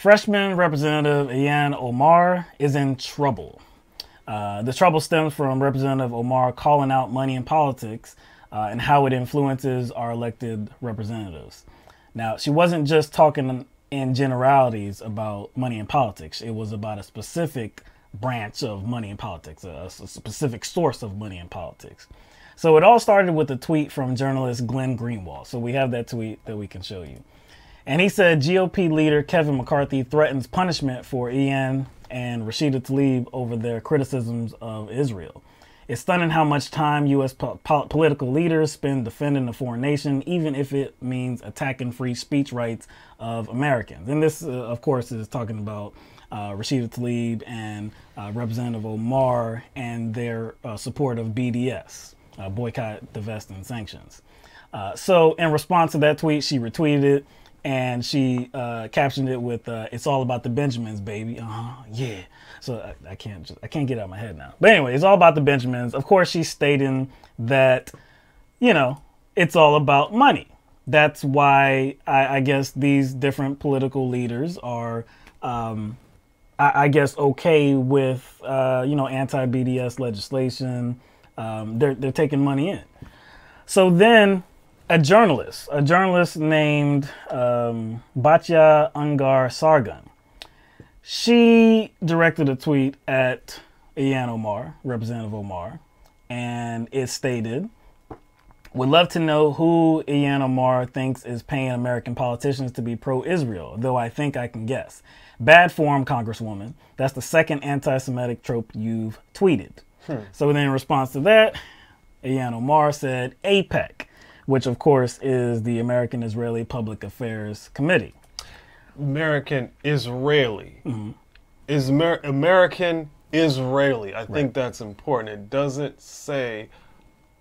Freshman Representative Ilhan Omar is in trouble. The trouble stems from Representative Omar calling out money in politics and how it influences our elected representatives. Now, she wasn't just talking in generalities about money in politics. It was about a specific branch of money in politics, a specific source of money in politics. So it all started with a tweet from journalist Glenn Greenwald. So we have that tweet that we can show you. And he said GOP leader Kevin McCarthy threatens punishment for Ilhan and Rashida Tlaib over their criticisms of Israel. It's stunning how much time U.S. political leaders spend defending a foreign nation, even if it means attacking free speech rights of Americans. And this, of course, is talking about Rashida Tlaib and Representative Omar and their support of BDS, boycott, divest, and sanctions. So in response to that tweet, she retweeted it. And she captioned it with "It's all about the Benjamins, baby." Yeah. So I can't get it out of my head now. But anyway, it's all about the Benjamins. Of course, she's stating that, you know, it's all about money. That's why I guess these different political leaders are, I guess, okay with anti-BDS legislation. They're taking money in. So then, a journalist named Batya Ungar Sargon, she directed a tweet at Ilhan Omar, Representative Omar, and it stated, "Would love to know who Ilhan Omar thinks is paying American politicians to be pro-Israel, though I think I can guess. Bad form, Congresswoman. That's the second anti-Semitic trope you've tweeted." So then in response to that, Ilhan Omar said AIPAC, which of course is the American Israeli Public Affairs Committee. American Israeli. Is American Israeli. I think that's important. It doesn't say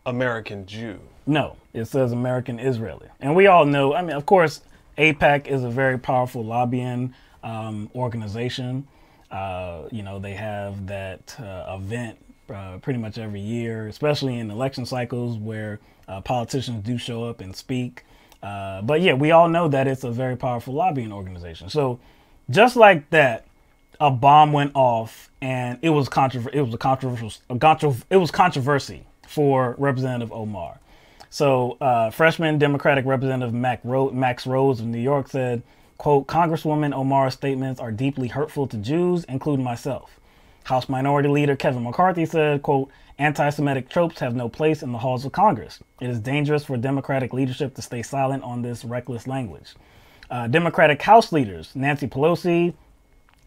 American Jew. No, it says American Israeli. And we all know, I mean, of course, AIPAC is a very powerful lobbying organization. They have that event pretty much every year, especially in election cycles where politicians do show up and speak. But yeah, we all know that it's a very powerful lobbying organization. So just like that, a bomb went off and it was controversy for Representative Omar. So freshman Democratic Representative Max Rose of New York said, quote, "Congresswoman Omar's statements are deeply hurtful to Jews, including myself." House Minority Leader Kevin McCarthy said, quote, "Anti-Semitic tropes have no place in the halls of Congress. It is dangerous for Democratic leadership to stay silent on this reckless language." Democratic House leaders Nancy Pelosi,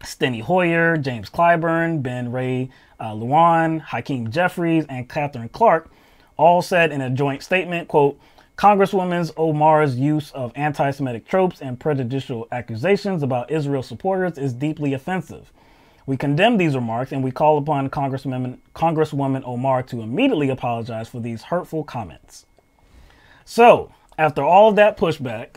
Steny Hoyer, James Clyburn, Ben Ray Lujan, Hakeem Jeffries, and Catherine Clark all said in a joint statement, quote, "Congresswoman Omar's use of anti-Semitic tropes and prejudicial accusations about Israel supporters is deeply offensive. We condemn these remarks and we call upon Congresswoman Omar to immediately apologize for these hurtful comments." So, after all of that pushback,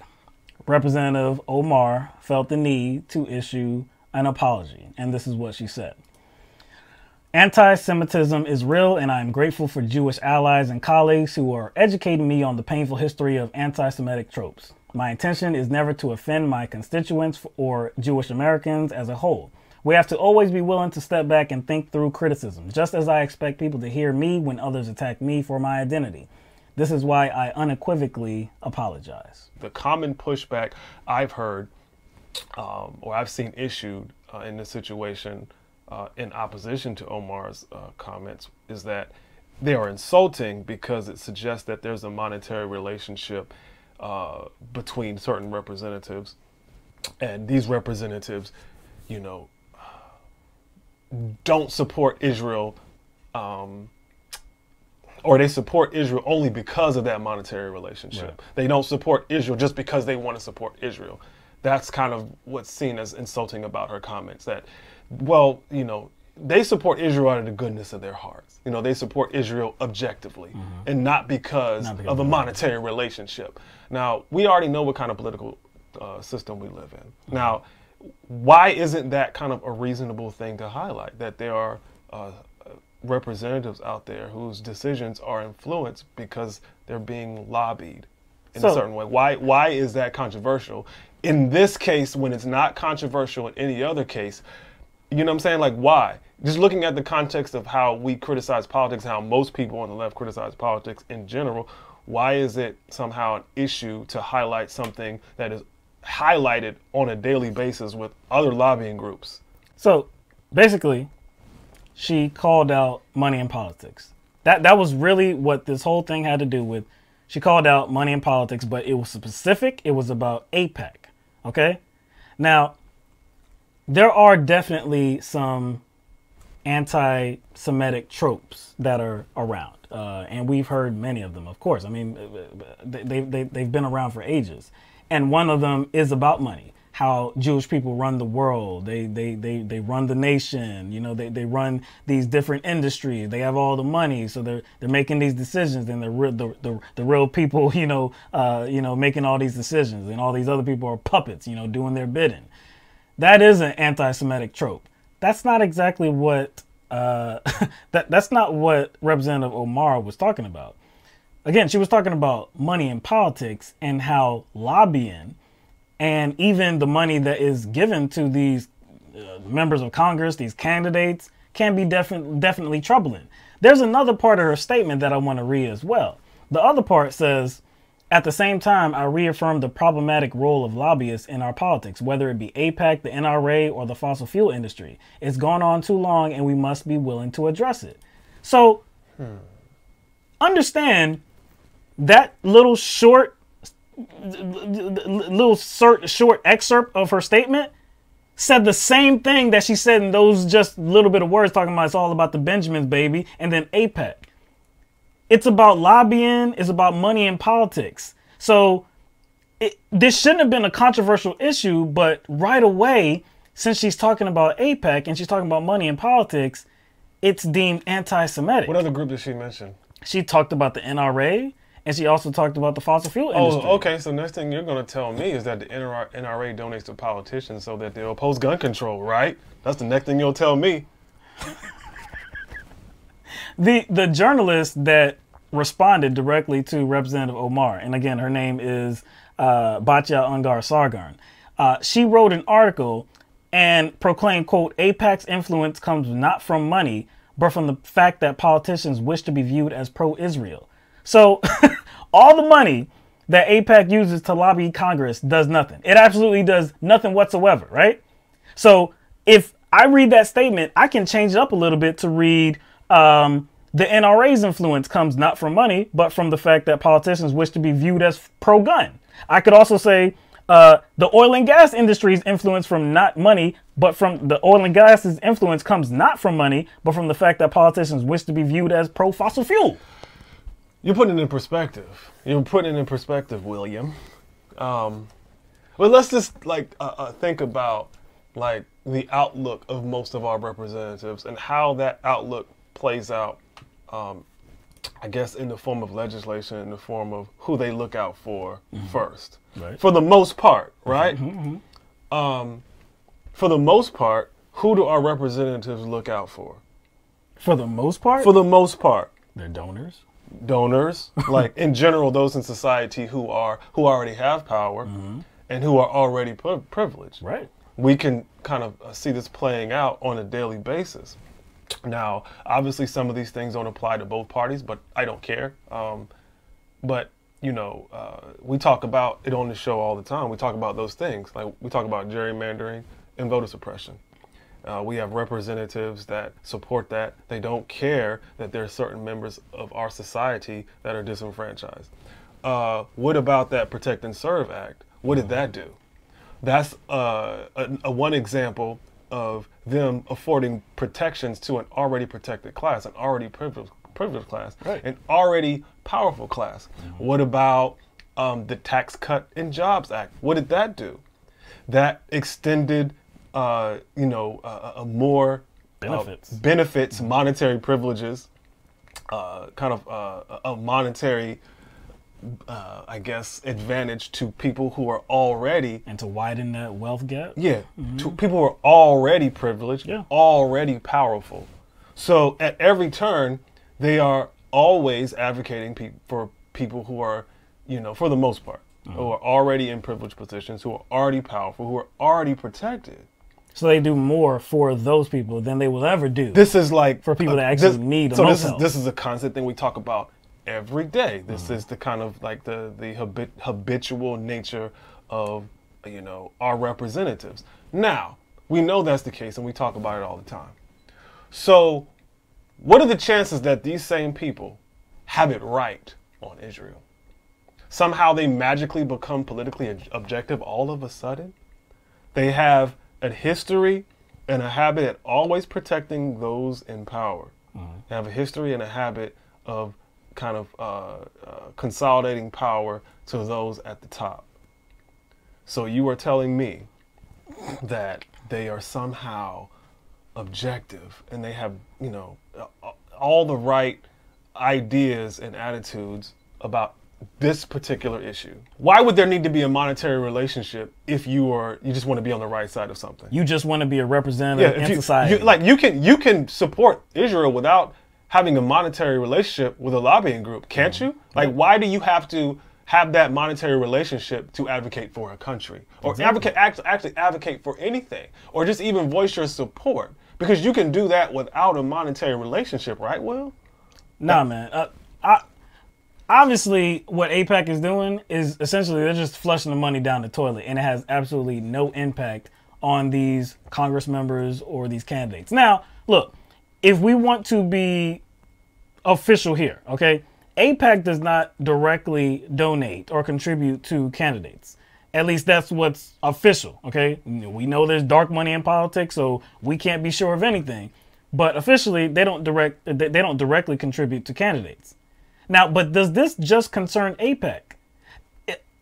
Representative Omar felt the need to issue an apology. And this is what she said. "Anti-Semitism is real, and I am grateful for Jewish allies and colleagues who are educating me on the painful history of anti-Semitic tropes. My intention is never to offend my constituents or Jewish Americans as a whole. We have to always be willing to step back and think through criticism, just as I expect people to hear me when others attack me for my identity. This is why I unequivocally apologize." The common pushback I've heard or I've seen issued in this situation in opposition to Omar's comments is that they are insulting because it suggests that there's a monetary relationship between certain representatives, and these representatives, don't support Israel, or they support Israel only because of that monetary relationship. Right. They don't support Israel just because they want to support Israel. That's kind of what's seen as insulting about her comments, that, well, they support Israel out of the goodness of their hearts. They support Israel objectively and not because of a monetary relationship. Now, we already know what kind of political system we live in. Now, why isn't that kind of a reasonable thing to highlight, that there are representatives out there whose decisions are influenced because they're being lobbied in a certain way? Why is that controversial? In this case, when it's not controversial in any other case, you know what I'm saying? Like, why? Just looking at the context of how we criticize politics, how most people on the left criticize politics in general, why is it somehow an issue to highlight something that is highlighted on a daily basis with other lobbying groups? So basically, she called out money in politics. That was really what this whole thing had to do with. She called out money in politics, but it was specific. It was about AIPAC. Okay? Now, there are definitely some anti-Semitic tropes that are around, and we've heard many of them, of course. I mean, they've been around for ages, and one of them is about money. How Jewish people run the world. They run the nation. You know, they run these different industries. They have all the money, so they're making these decisions, and the real people, making all these decisions, and all these other people are puppets, doing their bidding. That is an anti-Semitic trope. That's not exactly what that's not what Representative Omar was talking about. Again, she was talking about money in politics and how lobbying and even the money that is given to these members of Congress, these candidates, can be definitely troubling. There's another part of her statement that I want to read as well. The other part says, at the same time, I reaffirm the problematic role of lobbyists in our politics, whether it be AIPAC, the NRA, or the fossil fuel industry. It's gone on too long, and we must be willing to address it. So, understand that little short excerpt of her statement said the same thing that she said in those just little bit of words, talking about it's all about the Benjamins, baby, and then AIPAC. It's about lobbying. It's about money in politics. So this shouldn't have been a controversial issue, but right away, since she's talking about AIPAC and she's talking about money in politics, it's deemed anti-Semitic. What other group did she mention? She talked about the NRA, and she also talked about the fossil fuel industry. Oh, okay. So next thing you're going to tell me is that the NRA donates to politicians so that they'll oppose gun control, right? That's the next thing you'll tell me. The journalist that responded directly to Representative Omar, and again, her name is Batya Ungar Sargon, she wrote an article and proclaimed, quote, AIPAC's influence comes not from money, but from the fact that politicians wish to be viewed as pro-Israel. So all the money that AIPAC uses to lobby Congress does nothing. It absolutely does nothing whatsoever, right? So if I read that statement, I can change it up a little bit to read the NRA's influence comes not from money, but from the fact that politicians wish to be viewed as pro-gun. I could also say the oil and gas industry's influence from not money, but from the oil and gas's influence comes not from money, but from the fact that politicians wish to be viewed as pro-fossil fuel. You're putting it in perspective. You're putting it in perspective, William. But let's just think about the outlook of most of our representatives and how that outlook plays out, I guess, in the form of legislation, in the form of who they look out for first. Right. For the most part, right? For the most part, who do our representatives look out for? For the most part? For the most part. They're donors. Donors, like in general, those in society who already have power and who are already privileged. Right. We can kind of see this playing out on a daily basis. Now, obviously, some of these things don't apply to both parties, but I don't care. But, we talk about it on the show all the time. We talk about those things. Like, we talk about gerrymandering and voter suppression. We have representatives that support that. They don't care that there are certain members of our society that are disenfranchised. What about that Protect and Serve Act? What did that do? That's a one example of them affording protections to an already protected class, an already privileged class, right. An already powerful class. What about the Tax Cut and Jobs Act? What did that do? That extended, a more benefits, monetary privileges, kind of a monetary, advantage to people who are already... And to widen that wealth gap? Yeah, to people who are already privileged, already powerful. So at every turn, they are always advocating for people who are, you know, for the most part, who are already in privileged positions, who are already powerful, who are already protected. So they do more for those people than they will ever do. This is like for people that actually need the most help. This is a constant thing we talk about every day. This is the kind of like the habitual nature of, you know, our representatives. Now, we know that's the case and we talk about it all the time. So what are the chances that these same people have it right on Israel? Somehow they magically become politically objective all of a sudden? They have a history and a habit at always protecting those in power. They have a history and a habit of kind of consolidating power to those at the top. So you are telling me that they are somehow objective and they have, you know, all the right ideas and attitudes about this particular issue. Why would there need to be a monetary relationship if you just want to be on the right side of something? You just want to be a representative in society. You can support Israel without having a monetary relationship with a lobbying group, can't you? Like, why do you have to have that monetary relationship to advocate for a country or actually advocate for anything or just even voice your support? Because you can do that without a monetary relationship, right, Will? Nah, man. Obviously, what AIPAC is doing is essentially they're just flushing the money down the toilet, and it has absolutely no impact on these Congress members or these candidates. Now, look, if we want to be official here, okay, AIPAC does not directly donate or contribute to candidates. At least that's what's official, okay? We know there's dark money in politics, so we can't be sure of anything. But officially, they don't directly contribute to candidates. Now, but does this just concern AIPAC?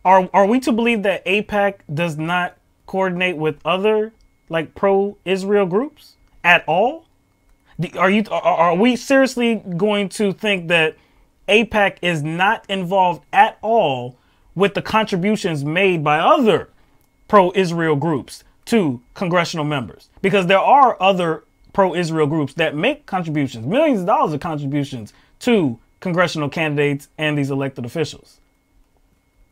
Are we to believe that AIPAC does not coordinate with other like pro-Israel groups at all? Are we seriously going to think that AIPAC is not involved at all with the contributions made by other pro-Israel groups to congressional members? Because there are other pro-Israel groups that make contributions, millions of dollars of contributions to congressional candidates and these elected officials.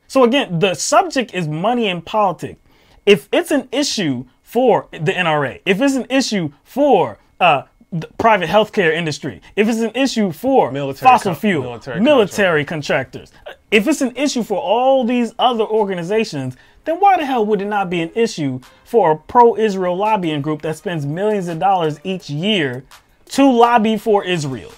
So again, the subject is money in politics. If it's an issue for the NRA, if it's an issue for the private healthcare industry, if it's an issue for fossil fuel, military contractors, if it's an issue for all these other organizations, then why the hell would it not be an issue for a pro-Israel lobbying group that spends millions of dollars each year to lobby for Israel?